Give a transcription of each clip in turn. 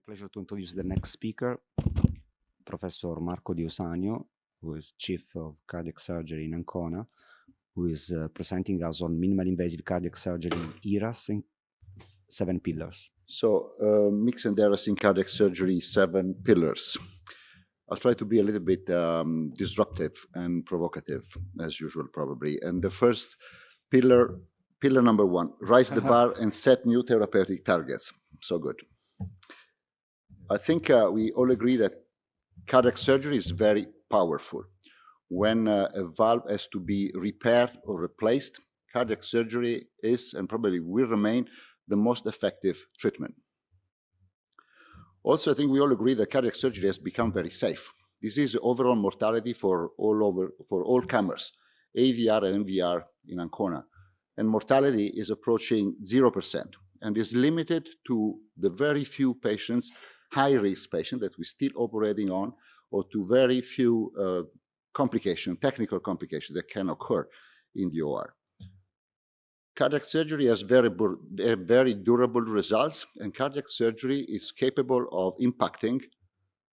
Pleasure to introduce the next speaker, Professor Marco Diosanio, who is Chief of Cardiac Surgery in Ancona, who is presenting us on minimal invasive cardiac surgery in ERAS in 7 pillars. So, mix and ERAS in cardiac surgery, 7 pillars. I'll try to be a little bit disruptive and provocative, as usual, probably. And the first pillar number 1, rise the bar and set new therapeutic targets. So good. I think we all agree that cardiac surgery is very powerful. When a valve has to be repaired or replaced, cardiac surgery is and probably will remain the most effective treatment. Also, I think we all agree that cardiac surgery has become very safe. This is overall mortality for all comers, AVR and MVR in Ancona. And mortality is approaching 0% and is limited to the very few patients, high-risk patients that we're still operating on, or to very few technical complications that can occur in the OR. Cardiac surgery has very durable results, and cardiac surgery is capable of impacting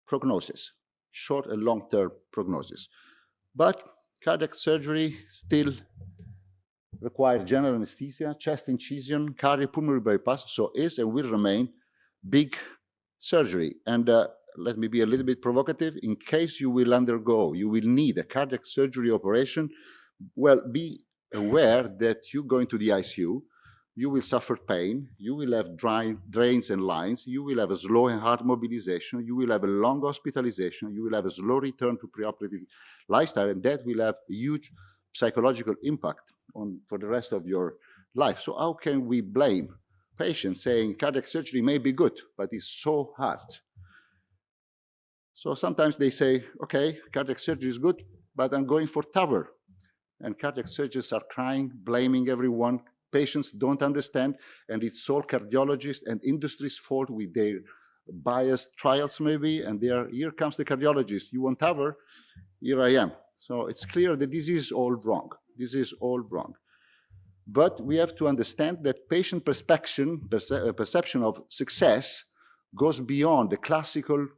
prognosis, short and long-term prognosis. But cardiac surgery still requires general anesthesia, chest incision, cardiopulmonary bypass, so is and will remain big surgery. And let me be a little bit provocative. In case you will need a cardiac surgery operation, well, be aware that you go into the ICU, you will suffer pain, you will have drains and lines, you will have a slow and hard mobilization, you will have a long hospitalization, you will have a slow return to preoperative lifestyle, and that will have a huge psychological impact for the rest of your life. So how can we blame patients saying cardiac surgery may be good, but it's so hard? So sometimes they say, okay, cardiac surgery is good, but I'm going for TAVR. And cardiac surgeons are crying, blaming everyone. Patients don't understand, and it's all cardiologists and industry's fault with their biased trials maybe, and here comes the cardiologist. You want TAVR? Here I am. So it's clear that this is all wrong. This is all wrong. But we have to understand that patient perception of success goes beyond the classical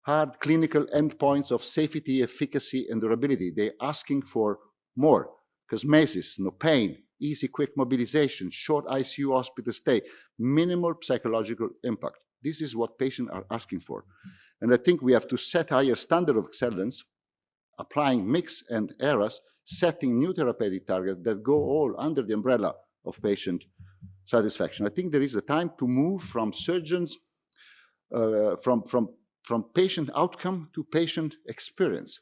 hard clinical endpoints of safety, efficacy, and durability. They're asking for more. Cosmesis, no pain, easy, quick mobilization, short ICU hospital stay, minimal psychological impact. This is what patients are asking for. And I think we have to set higher standard of excellence, applying mix and ERAS, setting new therapeutic targets that go all under the umbrella of patient satisfaction. I think there is a time to move from surgeons, from patient outcome to patient experience.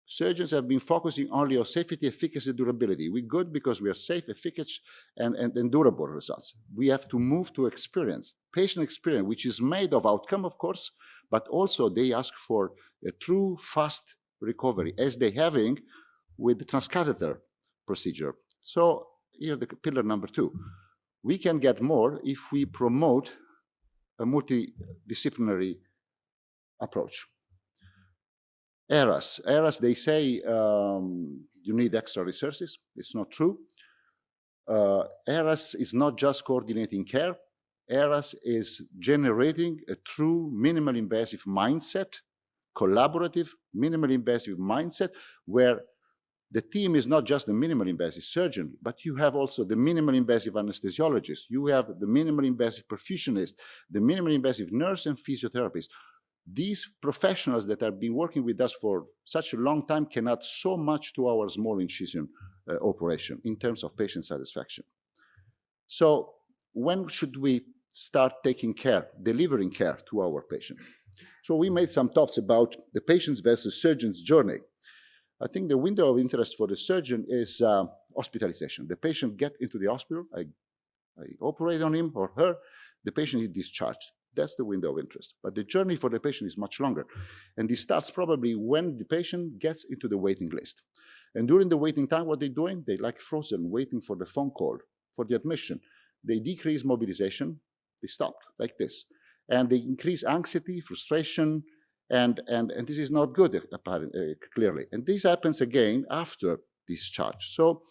Surgeons have been focusing only on safety, efficacy, durability. We're good because we are safe, efficacious, and durable results. We have to move to experience, patient experience, which is made of outcome, of course, but also they ask for a true, fast recovery, as they're having with the transcatheter procedure. So here, the pillar number 2. We can get more if we promote a multidisciplinary approach. ERAS, they say you need extra resources. It's not true. ERAS is not just coordinating care. ERAS is generating a true minimal invasive mindset, collaborative minimal invasive mindset, where the team is not just the minimal invasive surgeon, but you have also the minimal invasive anesthesiologist, you have the minimal invasive perfusionist, the minimal invasive nurse and physiotherapist. These professionals that have been working with us for such a long time can add so much to our small incision operation in terms of patient satisfaction. So when should we start taking care, delivering care to our patient? So we made some thoughts about the patient's versus surgeon's journey. I think the window of interest for the surgeon is hospitalization. The patient gets into the hospital, I operate on him or her, the patient is discharged. That's the window of interest. But the journey for the patient is much longer. And it starts probably when the patient gets into the waiting list. And during the waiting time, what they're doing, they like frozen, waiting for the phone call, for the admission. They decrease mobilization, they stop like this. And they increase anxiety, frustration, and this is not good, apparently, clearly. And this happens again after discharge. So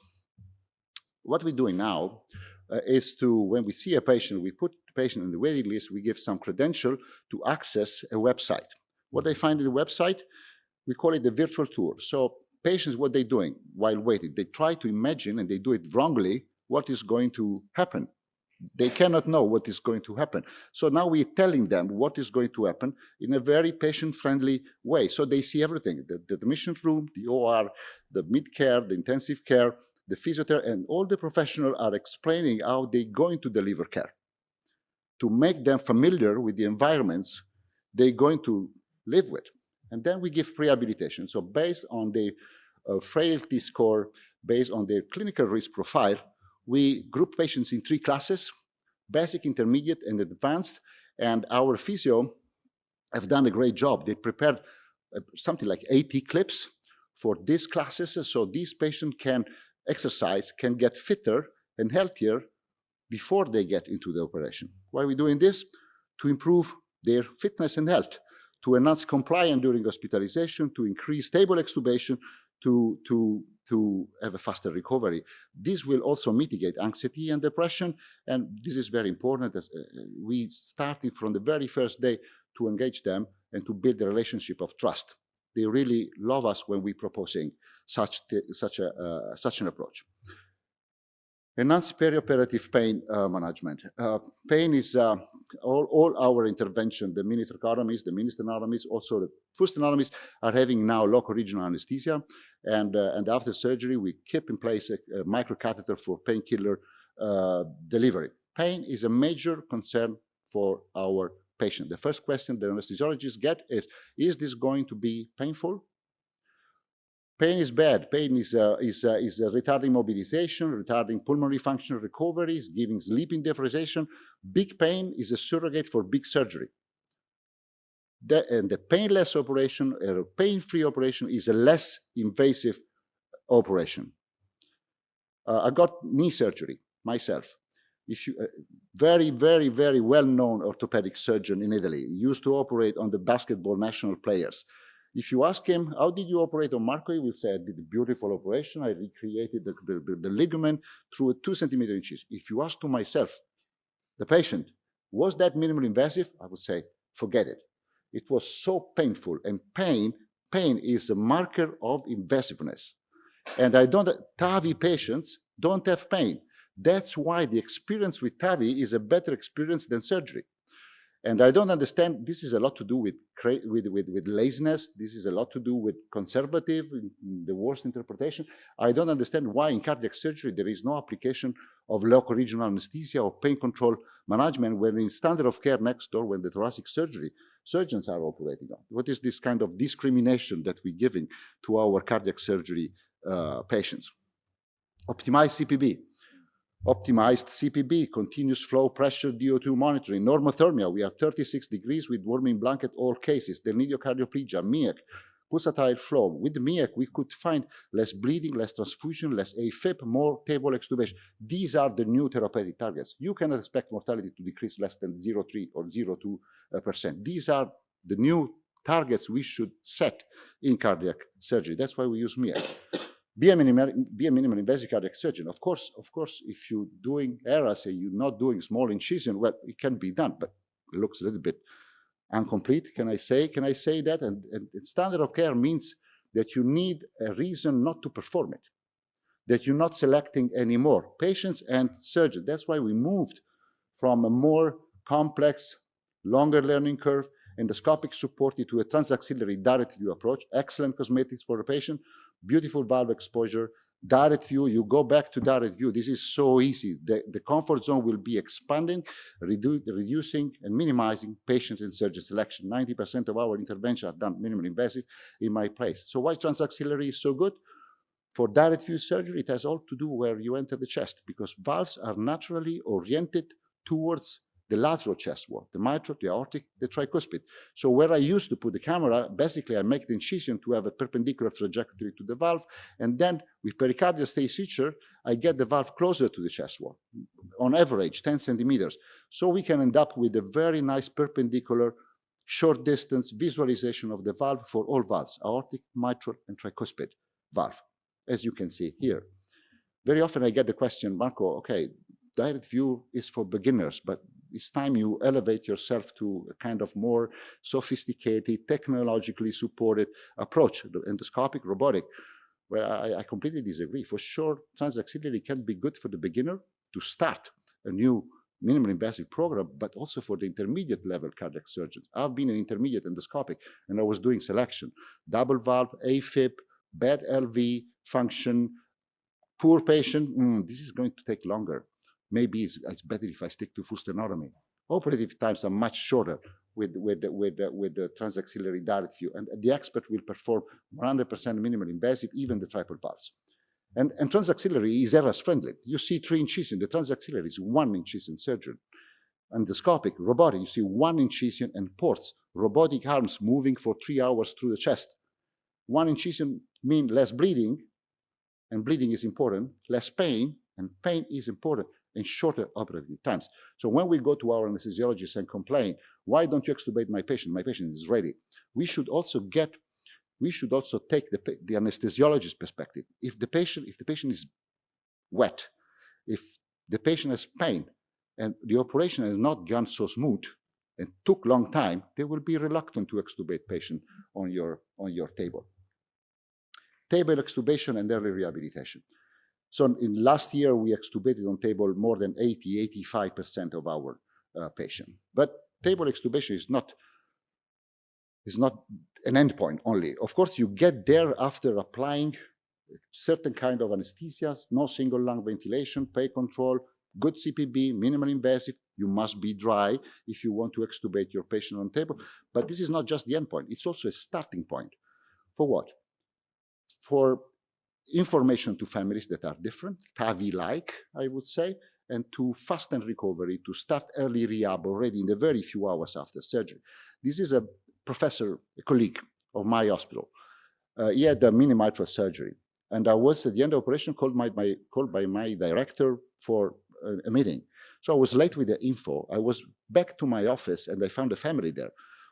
what we're doing now is when we see a patient, we put the patient in the waiting list, we give some credential to access a website. What they find in the website, we call it the virtual tour. So patients, what they're doing while waiting, they try to imagine, and they do it wrongly, what is going to happen. They cannot know what is going to happen. So now we're telling them what is going to happen in a very patient-friendly way. So they see everything, the admission room, the OR, the mid-care, the intensive care, the physiotherapy, and all the professionals are explaining how they're going to deliver care, to make them familiar with the environments they're going to live with. And then we give rehabilitation. So based on the frailty score, based on their clinical risk profile, we group patients in 3 classes: basic, intermediate, and advanced. And our physio have done a great job. They prepared something like 80 clips for these classes, so these patients can exercise, can get fitter and healthier before they get into the operation. Why are we doing this? To improve their fitness and health, to enhance compliance during hospitalization, to increase stable extubation, to have a faster recovery. This will also mitigate anxiety and depression, and this is very important, as we started from the very first day to engage them and to build a relationship of trust. They really love us when we're proposing such an approach. Enhanced perioperative pain management. Pain is all our intervention, the mini thoracotomies, the mini sternotomies, also the full sternotomies are having now local regional anesthesia. And after surgery, we keep in place a microcatheter for painkiller delivery. Pain is a major concern for our patient. The first question the anesthesiologists get is this going to be painful? Pain is bad. Pain is retarding mobilization, retarding pulmonary functional recovery, is giving sleep deprivation. Big pain is a surrogate for big surgery. And the painless operation, or pain-free operation, is a less invasive operation. I got knee surgery myself. If you, very, very, very well-known orthopedic surgeon in Italy, used to operate on the basketball national players. If you ask him, how did you operate on Marco? He will say, I did a beautiful operation. I recreated the ligament through a 2-centimeter incision. If you ask to myself, the patient, was that minimally invasive? I would say, forget it. It was so painful, and pain is a marker of invasiveness. And TAVI patients don't have pain. That's why the experience with TAVI is a better experience than surgery. And I don't understand, this is a lot to do with laziness. This is a lot to do with conservative, the worst interpretation. I don't understand why in cardiac surgery there is no application of local regional anesthesia or pain control management when in standard of care next door, when the thoracic surgery surgeons are operating on. What is this kind of discrimination that we're giving to our cardiac surgery patients? Optimized CPB. Optimized CPB, continuous flow pressure DO2 monitoring. Normothermia, we are 36 degrees with warming blanket, all cases. Delnidiocardioplegia, MEAC, pulsatile flow. With the MEAC, we could find less bleeding, less transfusion, less AFib, more table extubation. These are the new therapeutic targets. You cannot expect mortality to decrease less than 0.3 or 0.2%. These are the new targets we should set in cardiac surgery. That's why we use MEAC. Be a minimal invasive cardiac surgeon. Of course, if you're doing ERAS and you're not doing small incision, well, it can be done, but it looks a little bit incomplete. Can I say that? And standard of care means that you need a reason not to perform it, that you're not selecting anymore patients and surgeons. That's why we moved from a more complex, longer learning curve, endoscopic supported to a transaxillary direct view approach, excellent cosmetics for the patient, beautiful valve exposure, direct view. You go back to direct view. This is so easy. The comfort zone will be expanding, reducing and minimizing patient and surgeon selection. 90% of our interventions are done minimally invasive in my place. So why transaxillary is so good? For direct view surgery, it has all to do where you enter the chest, because valves are naturally oriented towards the lateral chest wall, the mitral, the aortic, the tricuspid. So where I used to put the camera, basically I make the incision to have a perpendicular trajectory to the valve, and then with pericardial stage suture, I get the valve closer to the chest wall, on average 10 centimeters. So we can end up with a very nice perpendicular, short distance visualization of the valve for all valves, aortic, mitral, and tricuspid valve, as you can see here. Very often I get the question, Marco, okay, direct view is for beginners, but it's time you elevate yourself to a kind of more sophisticated, technologically supported approach, the endoscopic robotic, where I completely disagree. For sure, transaxillary can be good for the beginner to start a new minimally invasive program, but also for the intermediate level cardiac surgeons. I've been an intermediate endoscopic, and I was doing selection. Double valve, AFib, bad LV, function, poor patient, this is going to take longer. Maybe it's better if I stick to full sternotomy. Operative times are much shorter with the transaxillary direct view, and the expert will perform 100% minimally invasive, even the triple valves. And transaxillary is ERAS friendly. You see 3 incision. The transaxillary is 1 incision surgery. Endoscopic, robotic, you see 1 incision and ports. Robotic arms moving for 3 hours through the chest. 1 incision means less bleeding, and bleeding is important, less pain, and pain is important, and shorter operative times. So when we go to our anesthesiologist and complain, why don't you extubate my patient? My patient is ready. We should also take the anesthesiologist perspective. If the patient is wet, if the patient has pain, and the operation has not gone so smooth and took long time, they will be reluctant to extubate patient on your table. Table extubation and early rehabilitation. So in last year, we extubated on table more than 85% of our patient. But table extubation is not an endpoint only. Of course, you get there after applying certain kind of anesthesia, no single lung ventilation, pain control, good CPB, minimal invasive. You must be dry if you want to extubate your patient on table. But this is not just the endpoint. It's also a starting point. For what? For information to families that are different, TAVI-like, I would say, and to fasten recovery, to start early rehab already in the very few hours after surgery. This is a professor, a colleague of my hospital. He had a mini mitral surgery, and I was at the end of the operation called by my director for a meeting. So I was late with the info. I was back to my office, and I found a family there.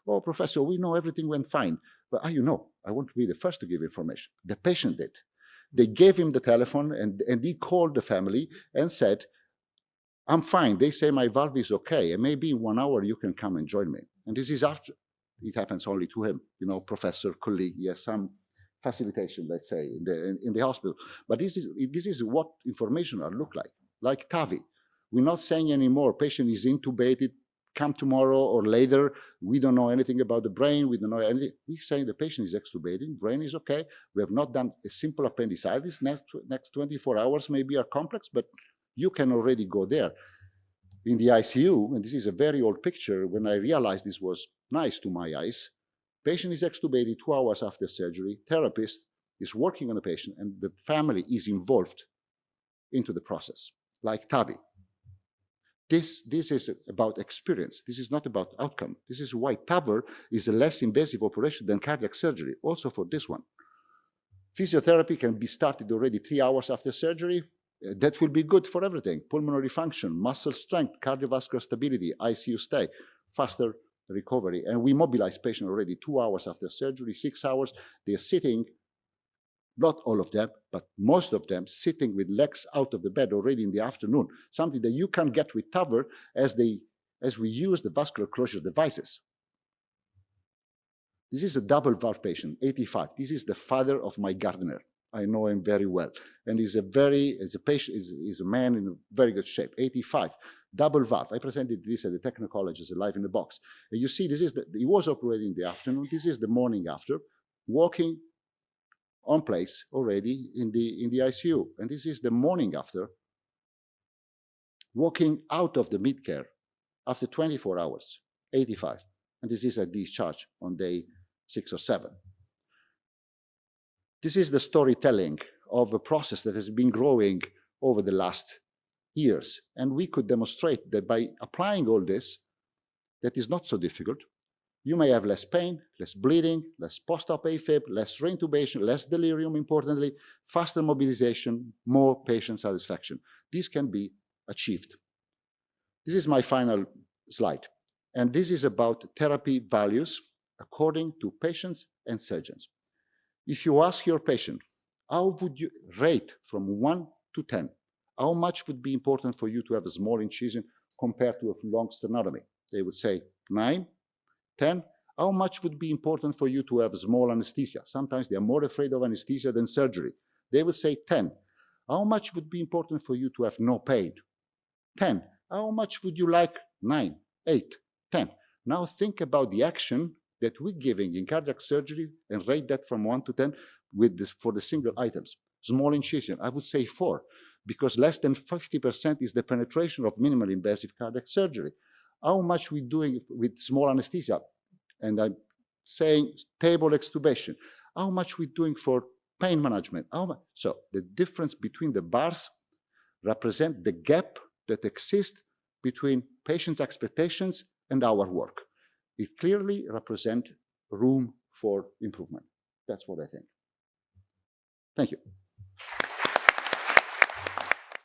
Oh, professor, we know everything went fine. But I want to be the first to give information. The patient did. They gave him the telephone, and he called the family and said, I'm fine. They say my valve is okay, and maybe in 1 hour you can come and join me. And this is after, it happens only to him, professor, colleague. He has some facilitation, let's say, in the hospital. But this is what information look like TAVI. We're not saying anymore, patient is intubated, come tomorrow or later. We don't know anything about the brain. We don't know anything. We're saying the patient is extubating, brain is okay. We have not done a simple appendicitis. Next 24 hours maybe are complex, but you can already go there. In the ICU, and this is a very old picture, when I realized this was nice to my eyes, patient is extubated 2 hours after surgery, therapist is working on the patient, and the family is involved into the process, like TAVI. This is about experience. This is not about outcome. This is why TAVR is a less invasive operation than cardiac surgery, also for this one. Physiotherapy can be started already 3 hours after surgery. That will be good for everything. Pulmonary function, muscle strength, cardiovascular stability, ICU stay, faster recovery. And we mobilize patients already 2 hours after surgery, 6 hours. They're sitting, not all of them, but most of them sitting with legs out of the bed already in the afternoon, something that you can get with TAVR as we use the vascular closure devices. This is a double valve patient, 85. This is the father of my gardener. I know him very well. And he's a man in very good shape, 85. Double valve. I presented this at the technical college as a live in the box. And you see, he was operating in the afternoon. This is the morning after, walking on place already in the ICU. And this is the morning after, walking out of the mid-care after 24 hours, 85. And this is a discharge on day 6 or 7. This is the storytelling of a process that has been growing over the last years. And we could demonstrate that by applying all this, that is not so difficult. You may have less pain, less bleeding, less post-op AFib, less reintubation, less delirium, importantly, faster mobilization, more patient satisfaction. This can be achieved. This is my final slide. And this is about therapy values according to patients and surgeons. If you ask your patient, how would you rate from 1 to 10? How much would be important for you to have a small incision compared to a long sternotomy? They would say 9, 10. How much would be important for you to have small anesthesia? Sometimes they are more afraid of anesthesia than surgery. They would say 10. How much would be important for you to have no pain? 10. How much would you like? 9, 8, 10. Now think about the action that we're giving in cardiac surgery and rate that from 1 to 10 with this, for the single items. Small incision, I would say 4, because less than 50% is the penetration of minimally invasive cardiac surgery. How much we doing with small anesthesia? And I'm saying table extubation. How much we doing for pain management? So the difference between the bars represent the gap that exists between patients' expectations and our work. It clearly represents room for improvement. That's what I think. Thank you.